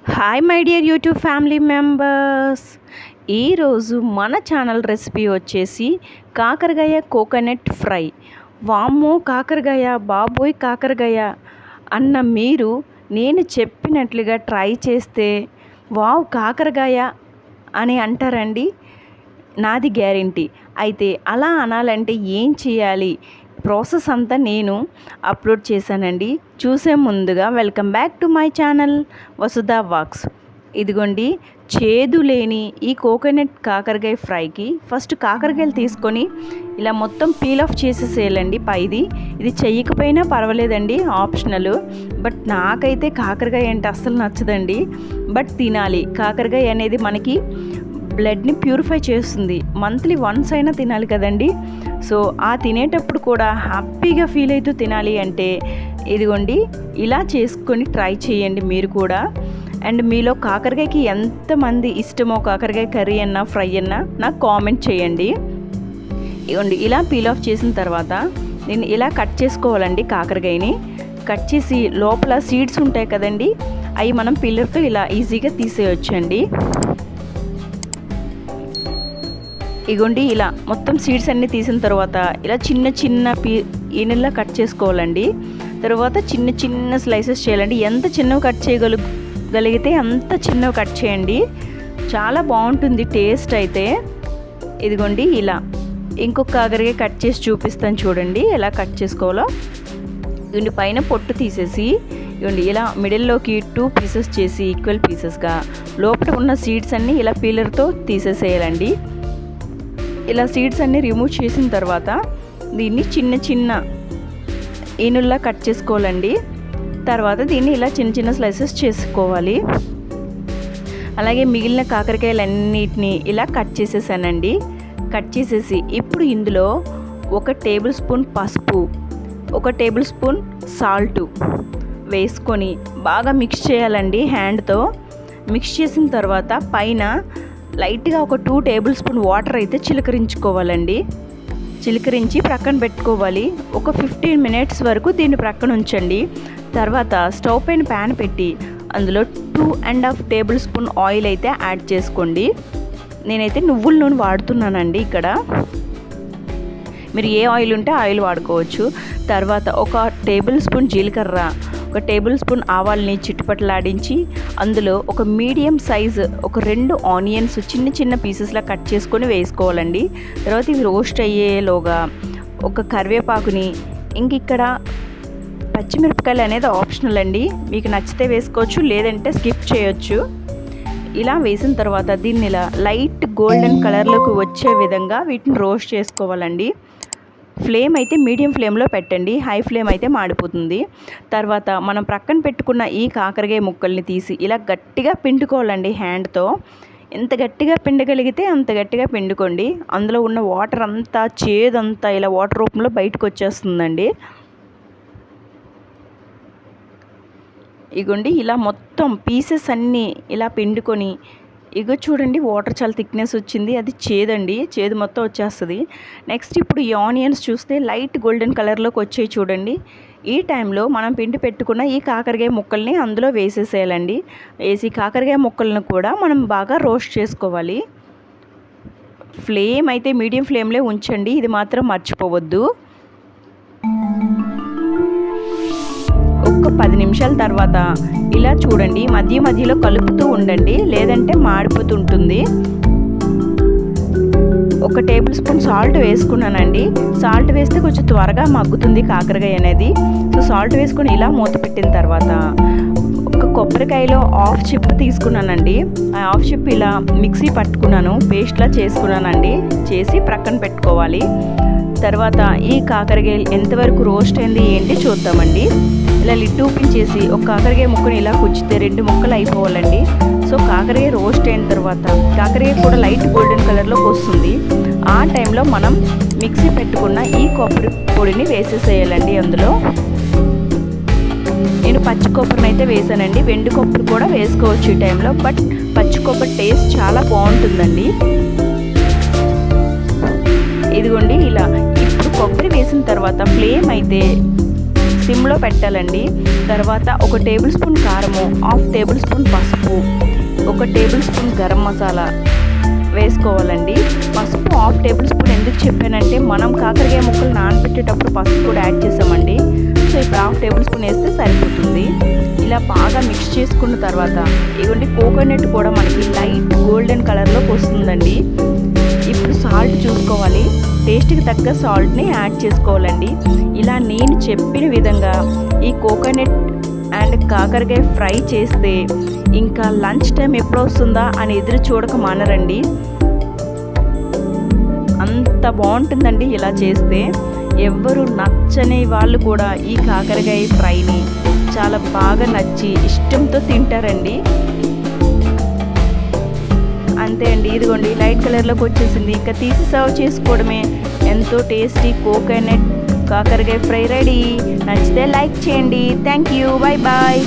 Hi my dear YouTube family members. ఈరోజు మన channel recipe వచ్చేసి కాకరకాయ కోకోనట్ ఫ్రై. వామ్మో కాకరకాయ, బాబోయ్ కాకరకాయ అన్న మీరు నేను చెప్పినట్లుగా ట్రై చేస్తే వావ్ కాకరకాయ అని అంటారండి, నాది గ్యారెంటీ. అయితే అలా అనాలంటే ఏం చేయాలి, ప్రాసెస్ అంతా నేను అప్లోడ్ చేశానండి. చూసే ముందుగా welcome back to my channel Vasudha వాక్స్. ఇదిగోండి చేదు లేని ఈ కోకోనట్ కాకరకాయ ఫ్రైకి ఫస్ట్ కాకరకాయలు తీసుకొని ఇలా మొత్తం పీల్ ఆఫ్ చేసేసేయాలండి పైది. ఇది చెయ్యకపోయినా పర్వాలేదండి, ఆప్షనల్. బట్ నాకైతే కాకరకాయ అంటే అస్సలు నచ్చదండి. బట్ తినాలి, కాకరకాయ అనేది మనకి బ్లడ్ని ప్యూరిఫై చేస్తుంది. మంత్లీ వన్స్ అయినా తినాలి కదండి. సో ఆ తినేటప్పుడు కూడా హ్యాపీగా ఫీల్ అవుతూ తినాలి అంటే ఇదిగోండి ఇలా చేసుకొని ట్రై చేయండి మీరు కూడా. అండ్ మీలో కాకరకాయకి ఎంతమంది ఇష్టమో కాకరకాయ కర్రీ అన్నా ఫ్రై అన్నా నాకు కామెంట్ చేయండి. ఇదిగోండి ఇలా పీల్ ఆఫ్ చేసిన తర్వాత నేను ఇలా కట్ చేసుకోవాలండి. కాకరకాయని కట్ చేసి లోపల సీడ్స్ ఉంటాయి కదండి, అవి మనం పిల్లర్తో ఇలా ఈజీగా తీసేయొచ్చండి. ఇగోండి ఇలా మొత్తం సీడ్స్ అన్నీ తీసిన తర్వాత ఇలా చిన్న చిన్న ఈనెల్లా కట్ చేసుకోవాలండి. తర్వాత చిన్న చిన్న స్లైసెస్ చేయాలండి. ఎంత చిన్నవి కట్ చేయగలిగితే అంత చిన్నవి కట్ చేయండి, చాలా బాగుంటుంది టేస్ట్ అయితే. ఇదిగోండి ఇలా ఇంకొక కాకరకాయ కట్ చేసి చూపిస్తాను చూడండి ఎలా కట్ చేసుకోవాలో. ఇదిగోండి పైన పొట్టు తీసేసి ఇదిగోండి ఇలా మిడిల్లోకి 2 పీసెస్ చేసి ఈక్వల్ పీసెస్గా లోపల ఉన్న సీడ్స్ అన్నీ ఇలా పీలర్తో తీసేసేయాలండి. ఇలా సీడ్స్ అన్నీ రిమూవ్ చేసిన తర్వాత దీన్ని చిన్న చిన్న ఈనుల్లా కట్ చేసుకోవాలండి. తర్వాత దీన్ని ఇలా చిన్న చిన్న స్లైసెస్ చేసుకోవాలి. అలాగే మిగిలిన కాకరకాయలన్నిటినీ ఇలా కట్ చేసేసానండి. కట్ చేసేసి ఇప్పుడు ఇందులో 1 టేబుల్ స్పూన్ పసుపు, 1 టేబుల్ స్పూన్ సాల్ట్ వేసుకొని బాగా మిక్స్ చేయాలండి. హ్యాండ్తో మిక్స్ చేసిన తర్వాత పైన లైట్గా ఒక 2 టేబుల్ స్పూన్ వాటర్ అయితే చిలకరించుకోవాలండి. చిలకరించి ప్రక్కన పెట్టుకోవాలి. ఒక 15 మినిట్స్ వరకు దీన్ని ప్రక్కన ఉంచండి. తర్వాత స్టవ్ పైన ప్యాన్ పెట్టి అందులో 2.5 టేబుల్ స్పూన్ ఆయిల్ అయితే యాడ్ చేసుకోండి. నేనైతే నువ్వుల నూనె వాడుతున్నానండి ఇక్కడ. మీరు ఏ ఆయిల్ ఉంటే ఆయిల్ వాడుకోవచ్చు. తర్వాత 1 టేబుల్ స్పూన్ జీలకర్ర, 1 టేబుల్ స్పూన్ ఆవాల్ని చిట్టుపట్లాడించి అందులో ఒక మీడియం సైజు 2 ఆనియన్స్ చిన్న చిన్న పీసెస్లా కట్ చేసుకొని వేసుకోవాలండి. తర్వాత ఇవి రోస్ట్ అయ్యేలోగా ఒక కరివేపాకుని, ఇంక ఇక్కడ పచ్చిమిరపకాయలు అనేది ఆప్షనల్ అండి, మీకు నచ్చితే వేసుకోవచ్చు లేదంటే స్కిప్ చేయొచ్చు. ఇలా వేసిన తర్వాత దీన్ని ఇలా లైట్ గోల్డెన్ కలర్లోకి వచ్చే విధంగా వీటిని రోస్ట్ చేసుకోవాలండి. ఫ్లేమ్ అయితే మీడియం ఫ్లేమ్లో పెట్టండి, హై ఫ్లేమ్ అయితే మాడిపోతుంది. తర్వాత మనం ప్రక్కన పెట్టుకున్న ఈ కాకరకాయ ముక్కల్ని తీసి ఇలా గట్టిగా పిండుకోవాలండి హ్యాండ్తో. ఎంత గట్టిగా పిండగలిగితే అంత గట్టిగా పిండుకోండి. అందులో ఉన్న వాటర్ అంతా చేదంతా ఇలా వాటర్ రూపంలో బయటకు వచ్చేస్తుందండి. ఇగోండి ఇలా మొత్తం పీసెస్ అన్నీ ఇలా పిండుకొని ఇగో చూడండి వాటర్ చాలా థిక్నెస్ వచ్చింది, అది చేదండి, చేదు మొత్తం వచ్చేస్తుంది. నెక్స్ట్ ఇప్పుడు ఈ ఆనియన్స్ చూస్తే లైట్ గోల్డెన్ కలర్లోకి వచ్చాయి చూడండి. ఈ టైంలో మనం పిండి పెట్టుకున్న ఈ కాకరకాయ ముక్కల్ని అందులో వేసేసేయాలండి. వేసి కాకరకాయ ముక్కలను కూడా మనం బాగా రోస్ట్ చేసుకోవాలి. ఫ్లేమ్ అయితే మీడియం ఫ్లేమ్లో ఉంచండి, ఇది మాత్రం మర్చిపోవద్దు. ఒక 10 నిమిషాల తర్వాత ఇలా చూడండి మధ్య మధ్యలో కలుపుతూ ఉండండి, లేదంటే మాడిపోతుంటుంది. 1 టేబుల్ స్పూన్ సాల్ట్ వేసుకున్నానండి. సాల్ట్ వేస్తే కొంచెం త్వరగా మగ్గుతుంది కాకరకాయ అనేది. సో సాల్ట్ వేసుకొని ఇలా మూత పెట్టిన తర్వాత ఒక కొబ్బరికాయలో 1/2 చిప్ తీసుకున్నానండి. ఆ 1/2 చిప్ ఇలా మిక్సీ పట్టుకున్నాను, పేస్ట్లా చేసుకున్నానండి. చేసి ప్రక్కన పెట్టుకోవాలి. తర్వాత ఈ కాకరకాయలు ఎంతవరకు రోస్ట్ అయింది ఏంటి చూద్దామండి. ఇలా లిడ్ ఓపెన్ చేసి ఒక కాకరకాయ ముక్కని ఇలా కుచ్చితే 2 ముక్కలు అయిపోవాలండి. సో కాకరకాయ రోస్ట్ అయిన తర్వాత కాకరకాయ కూడా లైట్ గోల్డెన్ కలర్లోకి వస్తుంది. ఆ టైంలో మనం మిక్సీ పెట్టుకున్న ఈ కొబ్బరి పొడిని వేసేసేయాలండి. అందులో నేను పచ్చి కొబ్బరిని అయితే వేసానండి, వెండి కొబ్బరి కూడా వేసుకోవచ్చు ఈ టైంలో. బట్ పచ్చి కొబ్బరి టేస్ట్ చాలా బాగుంటుందండి. ఇదిగోండి ఇలా ఇప్పుడు కొబ్బరి వేసిన తర్వాత ఫ్లేమ్ అయితే సిమ్లో పెట్టాలండి. తర్వాత 1 టేబుల్ స్పూన్ కారము, 1/2 టేబుల్ స్పూన్ పసుపు, 1 టేబుల్ స్పూన్ గరం మసాలా వేసుకోవాలండి. పసుపు 1/2 టేబుల్ స్పూన్ ఎందుకు చెప్పానంటే మనం కాకరకాయ ముక్కలు నానబెట్టేటప్పుడు పసుపు కూడా యాడ్ చేసామండి. సో ఇప్పుడు 1/2 టేబుల్ స్పూన్ వేస్తే సరిపోతుంది. ఇలా బాగా మిక్స్ చేసుకున్న తర్వాత ఇదిగోండి కోకోనట్ కూడా మనకి లైట్ గోల్డెన్ కలర్లోకి వస్తుందండి. ఇప్పుడు సాల్ట్ చూసుకోవాలి, టేస్ట్కి తగ్గ సాల్ట్ని యాడ్ చేసుకోవాలండి. ఇలా నేను చెప్పిన విధంగా ఈ కోకోనట్ అండ్ కాకరకాయ ఫ్రై చేస్తే ఇంకా లంచ్ టైం ఎప్పుడు వస్తుందా అని ఎదురు చూడక మానరండి. అంత బాగుంటుందండి ఇలా చేస్తే. ఎవ్వరు నచ్చని వాళ్ళు కూడా ఈ కాకరకాయ ఫ్రైని చాలా బాగా నచ్చి ఇష్టంతో తింటారండి. అంతే అండి, ఇదిగోండి లైట్ కలర్లోకి వచ్చేసింది. ఇంకా తీసి సర్వ్ చేసుకోవడమే. ఎంతో టేస్టీ కోకోనట్ కాకరకాయ ఫ్రై రెడీ. నచ్చితే లైక్ చేయండి. Thank you. Bye bye.